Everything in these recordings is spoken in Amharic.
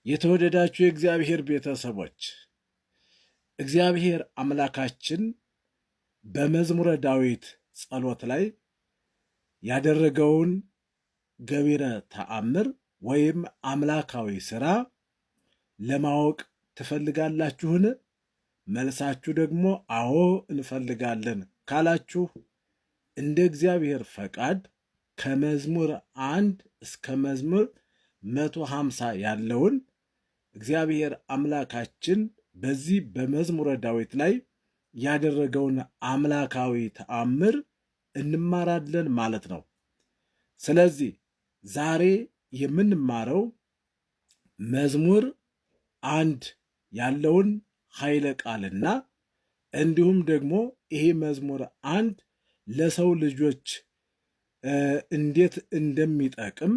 የተወደዳችሁ የእግዚአብሔር ቤተሰቦች እግዚአብሔር አምላካችን በመዝሙረ ዳዊት ጸሎት ላይ ያደረገውን ገቢረ ተአምር ወይም አምላካዊ ሥራ ለማወቅ ትፈልጋላችሁን? መልሳችሁ ደግሞ አዎ እንፈልጋለን ካላችሁ እንደ እግዚአብሔር ፈቃድ ከመዝሙር 1 እስከ መዝሙር 150 ያለውን እግዚአብሔር አምላካችን በዚህ በመዝሙረ ዳዊት ላይ ያደረገውን አምላካዊ ተአምር እንማራለን ማለት ነው። ስለዚህ ዛሬ የምንማረው መዝሙር 1 ያለውን ኃይለ ቃልና እንዲሁም ደግሞ ይሄ መዝሙር 1 ለሰው ልጆች እንዴት እንደሚጠቅም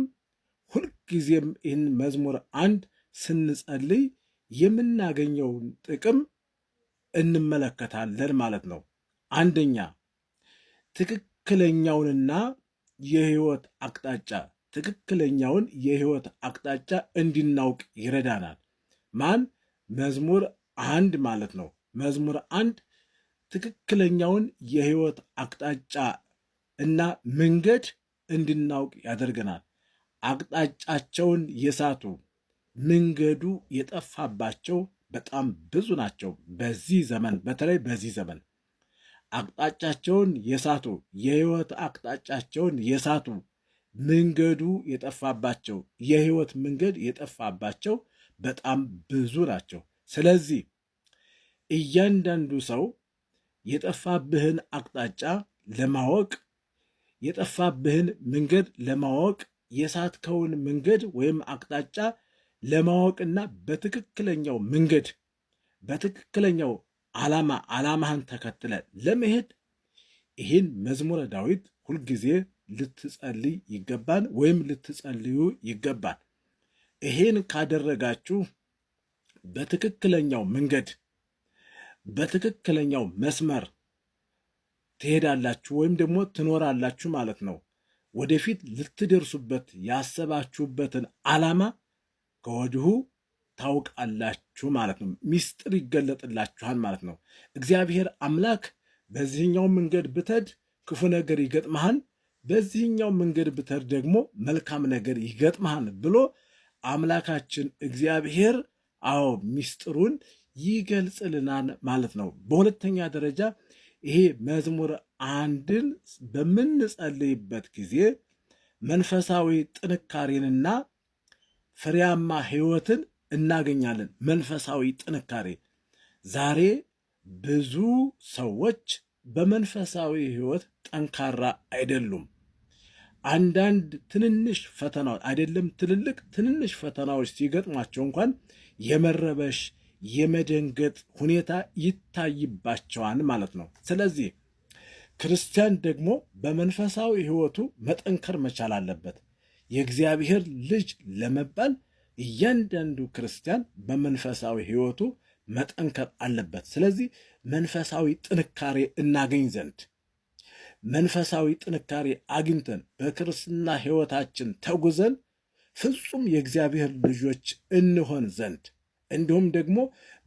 ሁልጊዜም ይህን መዝሙር 1 ስንጸልይ የምናገኘውን ጥቅም እንመለከታለን ማለት ነው። አንደኛ ትክክለኛውን የህይወት አቅጣጫ እንድናውቅ ይረዳናል። ማን? መዝሙር 1 ማለት ነው። መዝሙር 1 ትክክለኛውን የህይወት አቅጣጫ እና መንገድ እንድናውቅ ያደርገናል። አቅጣጫቸውን የሳቱ መንገዱ የጠፋባቸው በጣም ብዙ ናቸው። በዚህ ዘመን በተለይ በዚህ ዘመን አቅጣጫቸውን የሳቱ የህይወት አቅጣጫቸውን የሳቱ መንገዱ የጠፋባቸው የህይወት መንገድ የጠፋባቸው በጣም ብዙ ናቸው። ስለዚህ እያንዳንዱ ሰው የጠፋብህን አቅጣጫ ለማወቅ የጠፋብህን መንገድ ለማወቅ የሳትከውን መንገድ ወይም አቅጣጫ ለማወቅና በትክክለኛው መንገድ በትክክለኛው ዓላማህን ተከትለ ለመሄድ ይህን መዝሙረ ዳዊት ሁልጊዜ ልትጸልይ ይገባል ወይም ልትጸልዩ ይገባል። ይህን ካደረጋችሁ በትክክለኛው መንገድ በትክክለኛው መስመር ትሄዳላችሁ ወይም ደግሞ ትኖራላችሁ ማለት ነው። ወደፊት ልትደርሱበት ያሰባችሁበትን ዓላማ ከወዲሁ ታውቃላችሁ ማለት ነው። ሚስጥር ይገለጥላችኋል ማለት ነው። እግዚአብሔር አምላክ በዚህኛው መንገድ ብትሄድ ክፉ ነገር ይገጥመሃል፣ በዚህኛው መንገድ ብትሄድ ደግሞ መልካም ነገር ይገጥመሃል ብሎ አምላካችን እግዚአብሔር ሚስጥሩን ይገልጽልናል ማለት ነው። በሁለተኛ ደረጃ ይሄ መዝሙር 1ን በምንጸልይበት ጊዜ መንፈሳዊ ጥንካሬንና ፍሬያማ ሕይወትን እናገኛለን። መንፈሳዊ ጥንካሬ። ዛሬ ብዙ ሰዎች በመንፈሳዊ ሕይወት ጠንካራ አይደሉም። አንዳንድ ትንንሽ ፈተናዎች አይደለም ትልልቅ ትንንሽ ፈተናዎች ሲገጥሟቸው እንኳን የመረበሽ የመደንገጥ ሁኔታ ይታይባቸዋል ማለት ነው። ስለዚህ ክርስቲያን ደግሞ በመንፈሳዊ ሕይወቱ መጠንከር መቻል አለበት። የእግዚአብሔር ልጅ ለመባል እያንዳንዱ ክርስቲያን በመንፈሳዊ ሕይወቱ መጠንከር አለበት። ስለዚህ መንፈሳዊ ጥንካሬ እናገኝ ዘንድ መንፈሳዊ ጥንካሬ አግኝተን በክርስትና ሕይወታችን ተጉዘን ፍጹም የእግዚአብሔር ልጆች እንሆን ዘንድ እንዲሁም ደግሞ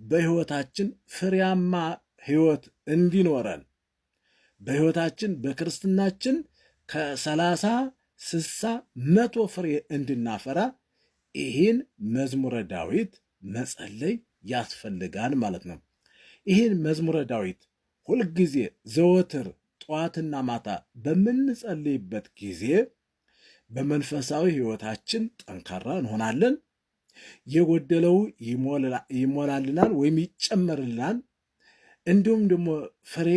በሕይወታችን ፍሬያማ ሕይወት እንዲኖረን በሕይወታችን በክርስትናችን ከ30 60 100 ፍሬ እንድናፈራ ይህን መዝሙረ ዳዊት መጸለይ ያስፈልጋል ማለት ነው። ይህን መዝሙረ ዳዊት ሁልጊዜ ዘወትር ጠዋትና ማታ በምንጸልይበት ጊዜ በመንፈሳዊ ሕይወታችን ጠንካራ እንሆናለን። የጎደለው ይሞላልናል ወይም ይጨመርልናል። እንዲሁም ደግሞ ፍሬ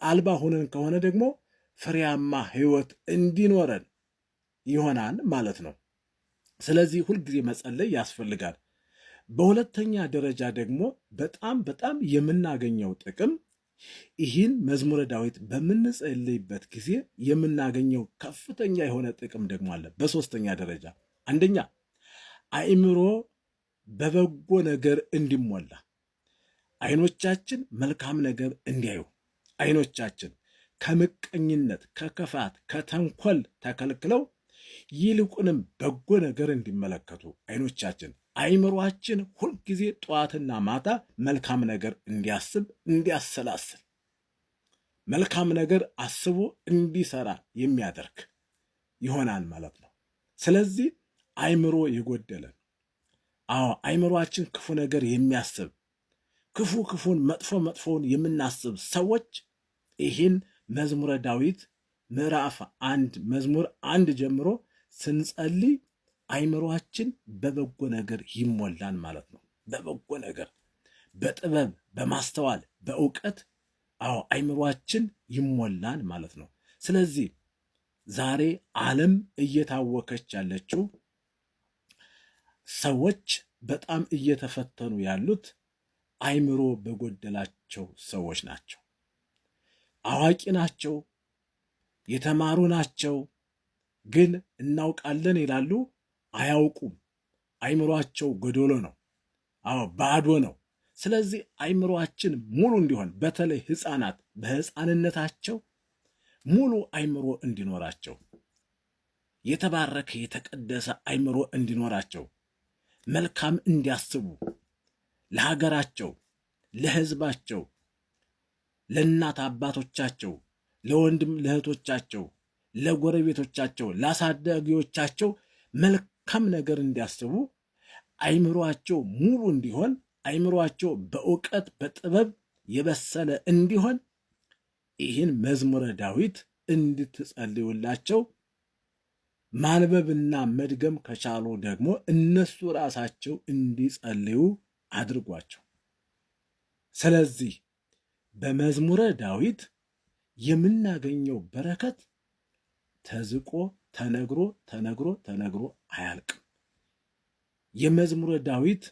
አልባ ሆነን ከሆነ ደግሞ ፍሬያማ ሕይወት እንዲኖረን ይሆናል ማለት ነው። ስለዚህ ሁልጊዜ መጸለይ ያስፈልጋል። በሁለተኛ ደረጃ ደግሞ በጣም የምናገኘው ጥቅም ይህን መዝሙረ ዳዊት በምንጸልይበት ጊዜ የምናገኘው ከፍተኛ የሆነ ጥቅም ደግሞ አለ። በሶስተኛ ደረጃ አንደኛ አእምሮ በበጎ ነገር እንዲሞላ፣ አይኖቻችን መልካም ነገር እንዲያዩ፣ አይኖቻችን ከምቀኝነት፣ ከክፋት፣ ከተንኮል ተከልክለው ይልቁንም በጎ ነገር እንዲመለከቱ አይኖቻችን፣ አይምሯችን ሁልጊዜ ጠዋትና ማታ መልካም ነገር እንዲያስብ እንዲያሰላስል መልካም ነገር አስቦ እንዲሰራ የሚያደርግ ይሆናል ማለት ነው። ስለዚህ አይምሮ የጎደለን አይምሯችን ክፉ ነገር የሚያስብ ክፉን መጥፎውን የምናስብ ሰዎች ይህን መዝሙረ ዳዊት ምዕራፍ 1 መዝሙር 1 ጀምሮ ስንጸልይ አይምሯችን በበጎ ነገር ይሞላል ማለት ነው። በበጎ ነገር፣ በጥበብ፣ በማስተዋል፣ በእውቀት አይምሯችን ይሞላል ማለት ነው። ስለዚህ ዛሬ ዓለም እየታወከች ያለችው ሰዎች በጣም እየተፈተኑ ያሉት አይምሮ በጎደላቸው ሰዎች ናቸው። አዋቂ ናቸው፣ የተማሩ ናቸው፣ ግን እናውቃለን ይላሉ፣ አያውቁም። አይምሯቸው ጎዶሎ ነው፣ ባዶ ነው። ስለዚህ አይምሯችን ሙሉ እንዲሆን በተለይ ሕፃናት በሕፃንነታቸው ሙሉ አይምሮ እንዲኖራቸው የተባረከ የተቀደሰ አይምሮ እንዲኖራቸው መልካም እንዲያስቡ ለሀገራቸው፣ ለሕዝባቸው፣ ለእናት አባቶቻቸው፣ ለወንድም ለእህቶቻቸው፣ ለጎረቤቶቻቸው፣ ለአሳዳጊዎቻቸው መልካም ነገር እንዲያስቡ አይምሯቸው ሙሉ እንዲሆን አይምሯቸው በእውቀት በጥበብ የበሰለ እንዲሆን ይህን መዝሙረ ዳዊት እንድትጸልዩላቸው ማንበብና መድገም ከቻሉ ደግሞ እነሱ ራሳቸው እንዲጸልዩ አድርጓቸው። ስለዚህ በመዝሙረ ዳዊት የምናገኘው በረከት ተዝቆ ተነግሮ አያልቅም። የመዝሙረ ዳዊት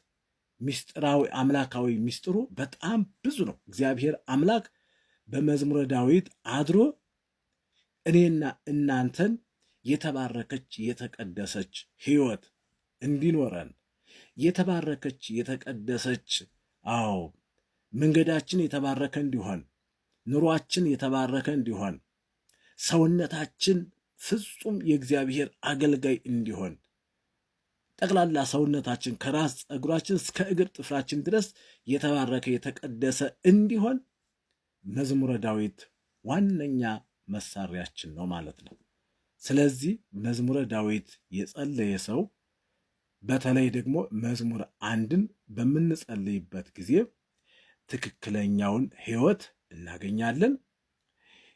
ምስጢራዊ አምላካዊ ምስጢሩ በጣም ብዙ ነው። እግዚአብሔር አምላክ በመዝሙረ ዳዊት አድሮ እኔና እናንተን የተባረከች የተቀደሰች ሕይወት እንዲኖረን የተባረከች የተቀደሰች መንገዳችን የተባረከ እንዲሆን ኑሯችን የተባረከ እንዲሆን ሰውነታችን ፍጹም የእግዚአብሔር አገልጋይ እንዲሆን ጠቅላላ ሰውነታችን ከራስ ፀጉራችን እስከ እግር ጥፍራችን ድረስ የተባረከ የተቀደሰ እንዲሆን መዝሙረ ዳዊት ዋነኛ መሳሪያችን ነው ማለት ነው። ስለዚህ መዝሙረ ዳዊት የጸለየ ሰው በተለይ ደግሞ መዝሙር 1ን በምንጸልይበት ጊዜ ትክክለኛውን ሕይወት እናገኛለን።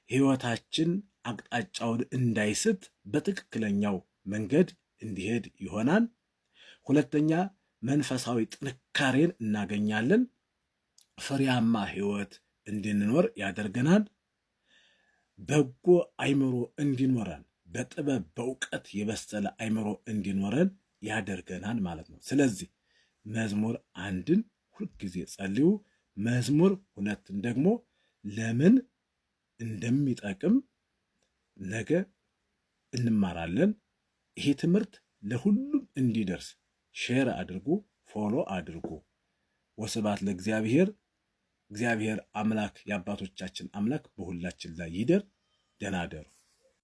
ሕይወታችን አቅጣጫውን እንዳይስት በትክክለኛው መንገድ እንዲሄድ ይሆናል። ሁለተኛ መንፈሳዊ ጥንካሬን እናገኛለን። ፍሬያማ ሕይወት እንድንኖር ያደርገናል። በጎ አይምሮ እንዲኖረን በጥበብ በእውቀት የበሰለ አይምሮ እንዲኖረን ያደርገናል ማለት ነው። ስለዚህ መዝሙር 1ን ሁልጊዜ ጸልዩ። መዝሙር 2ን ደግሞ ለምን እንደሚጠቅም ነገ እንማራለን። ይሄ ትምህርት ለሁሉም እንዲደርስ ሼር አድርጉ፣ ፎሎ አድርጉ። ወስብሐት ለእግዚአብሔር። እግዚአብሔር አምላክ የአባቶቻችን አምላክ በሁላችን ላይ ይደር። ደህና እደሩ።